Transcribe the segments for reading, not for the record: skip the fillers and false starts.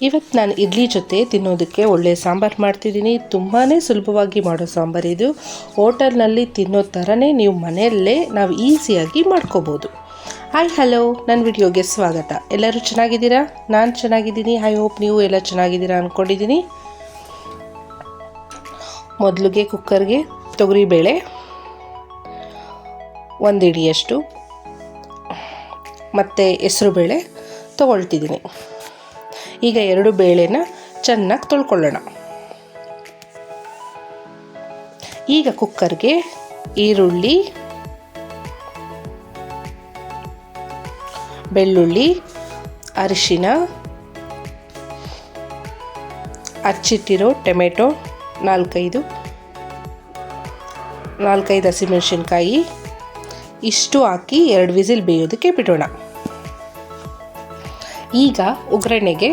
ಇವತ್ತು ನಾನು ಇಡ್ಲಿ ಜೊತೆ ತಿನ್ನೋದಕ್ಕೆ ಒಳ್ಳೆಯ ಸಾಂಬಾರು ಮಾಡ್ತಿದ್ದೀನಿ. ತುಂಬಾ ಸುಲಭವಾಗಿ ಮಾಡೋ ಸಾಂಬಾರು ಇದು. ಹೋಟೆಲ್ನಲ್ಲಿ ತಿನ್ನೋ ಥರನೇ ನೀವು ಮನೆಯಲ್ಲೇ ನಾವು ಈಸಿಯಾಗಿ ಮಾಡ್ಕೋಬೋದು. ಹಾಯ್ ಹಲೋ, ನನ್ನ ವಿಡಿಯೋಗೆ ಸ್ವಾಗತ. ಎಲ್ಲರೂ ಚೆನ್ನಾಗಿದ್ದೀರಾ? ನಾನು ಚೆನ್ನಾಗಿದ್ದೀನಿ. ಐ ಹೋಪ್ ನೀವು ಎಲ್ಲ ಚೆನ್ನಾಗಿದ್ದೀರಾ ಅಂದ್ಕೊಂಡಿದ್ದೀನಿ. ಮೊದಲಿಗೆ ಕುಕ್ಕರ್ಗೆ ತೊಗರಿಬೇಳೆ 1 ಹಿಡಿಯಷ್ಟು ಮತ್ತು ಹೆಸರುಬೇಳೆ ತೊಗೊಳ್ತಿದ್ದೀನಿ. ಈಗ 2 ಬೇಳೆನ ಚೆನ್ನಾಗಿ ತೊಳ್ಕೊಳ್ಳೋಣ. ಈಗ ಕುಕ್ಕರ್ಗೆ ಈರುಳ್ಳಿ, ಬೆಳ್ಳುಳ್ಳಿ, ಅರಿಶಿನ, ಹಚ್ಚಿಟ್ಟಿರೋ ಟೊಮೆಟೊ 4-5 ಹಸಿಮೆಣಸಿನ್ಕಾಯಿ ಇಷ್ಟು ಹಾಕಿ 2 ವಿಸಿಲ್ ಬೇಯೋದಕ್ಕೆ ಬಿಡೋಣ. ಈಗ ಒಗ್ಗರಣೆಗೆ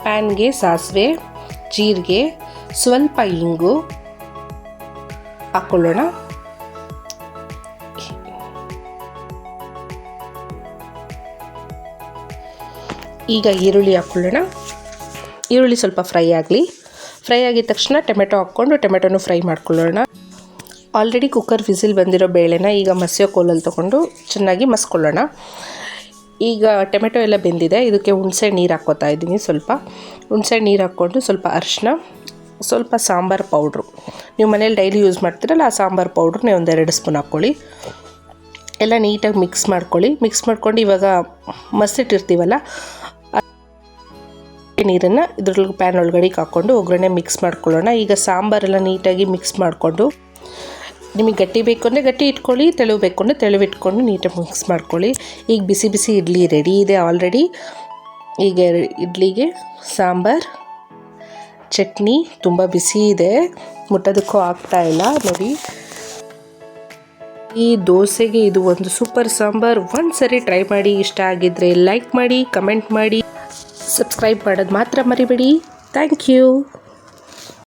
ಪ್ಯಾನ್ಗೆ ಸಾಸಿವೆ, ಜೀರಿಗೆ, ಸ್ವಲ್ಪ ಇಂಗು ಹಾಕ್ಕೊಳ್ಳೋಣ. ಈಗ ಈರುಳ್ಳಿ ಹಾಕ್ಕೊಳ್ಳೋಣ. ಈರುಳ್ಳಿ ಸ್ವಲ್ಪ ಫ್ರೈ ಆಗಲಿ. ಫ್ರೈ ಆಗಿದ ತಕ್ಷಣ ಟೊಮೆಟೊ ಹಾಕ್ಕೊಂಡು ಟೊಮೆಟೊನು ಫ್ರೈ ಮಾಡ್ಕೊಳ್ಳೋಣ. ಆಲ್ರೆಡಿ ಕುಕ್ಕರ್ ವಿಸಿಲ್ ಬಂದಿರೋ ಬೇಳೆನ ಈಗ ಮಸಿಯೋ ಕೋಲಲ್ಲಿ ತೊಗೊಂಡು ಚೆನ್ನಾಗಿ ಮಸ್ಕೊಳ್ಳೋಣ. ಈಗ ಟೊಮೆಟೊ ಎಲ್ಲ ಬೆಂದಿದೆ. ಇದಕ್ಕೆ ಹುಣಸೆ ನೀರು ಹಾಕ್ಕೋತಾ ಇದ್ದೀನಿ. ಸ್ವಲ್ಪ ಹುಣಸೆ ನೀರು ಹಾಕ್ಕೊಂಡು ಸ್ವಲ್ಪ ಅರಿಶಿನ, ಸ್ವಲ್ಪ ಸಾಂಬಾರು ಪೌಡ್ರು, ನೀವು ಮನೇಲಿ ಡೈಲಿ ಯೂಸ್ ಮಾಡ್ತೀರಲ್ಲ ಆ ಸಾಂಬಾರು ಪೌಡ್ರನ್ನೇ 1-2 ಸ್ಪೂನ್ ಹಾಕ್ಕೊಳ್ಳಿ. ಎಲ್ಲ ನೀಟಾಗಿ ಮಿಕ್ಸ್ ಮಾಡ್ಕೊಂಡು ಇವಾಗ ಮಸಿಟ್ಟಿರ್ತೀವಲ್ಲ ನೀರನ್ನು ಇದ್ರೊಳಗೆ ಪ್ಯಾನ್ ಒಳಗಡೆ ಹಾಕ್ಕೊಂಡು ಒಗ್ಗರಣೆ ಮಿಕ್ಸ್ ಮಾಡ್ಕೊಳ್ಳೋಣ. ಈಗ ಸಾಂಬಾರೆಲ್ಲ ನೀಟಾಗಿ ಮಿಕ್ಸ್ ಮಾಡಿಕೊಂಡು, ನಿಮಗೆ ಗಟ್ಟಿ ಬೇಕು ಅಂದರೆ ಗಟ್ಟಿ ಇಟ್ಕೊಳ್ಳಿ, ತೆಳು ಬೇಕು ಅಂದರೆ ತೆಳುವಿಟ್ಕೊಂಡು ನೀಟಾಗಿ ಮಿಕ್ಸ್ ಮಾಡ್ಕೊಳ್ಳಿ. ಈಗ ಬಿಸಿ ಬಿಸಿ ಇಡ್ಲಿ ರೆಡಿ ಇದೆ ಆಲ್ರೆಡಿ. ಈಗ ಇಡ್ಲಿಗೆ ಸಾಂಬಾರು, ಚಟ್ನಿ ತುಂಬ ಬಿಸಿ ಇದೆ, ಮುಟ್ಟೋದಕ್ಕೂ ಆಗ್ತಾ ಇಲ್ಲ ನೋಡಿ. ಈ ದೋಸೆಗೆ ಇದು ಒಂದು ಸೂಪರ್ ಸಾಂಬಾರು. ಒಂದ್ಸರಿ ಟ್ರೈ ಮಾಡಿ. ಇಷ್ಟ ಆಗಿದ್ದರೆ ಲೈಕ್ ಮಾಡಿ, ಕಮೆಂಟ್ ಮಾಡಿ, ಸಬ್ಸ್ಕ್ರೈಬ್ ಮಾಡೋದು ಮಾತ್ರ ಮರಿಬೇಡಿ. Thank you.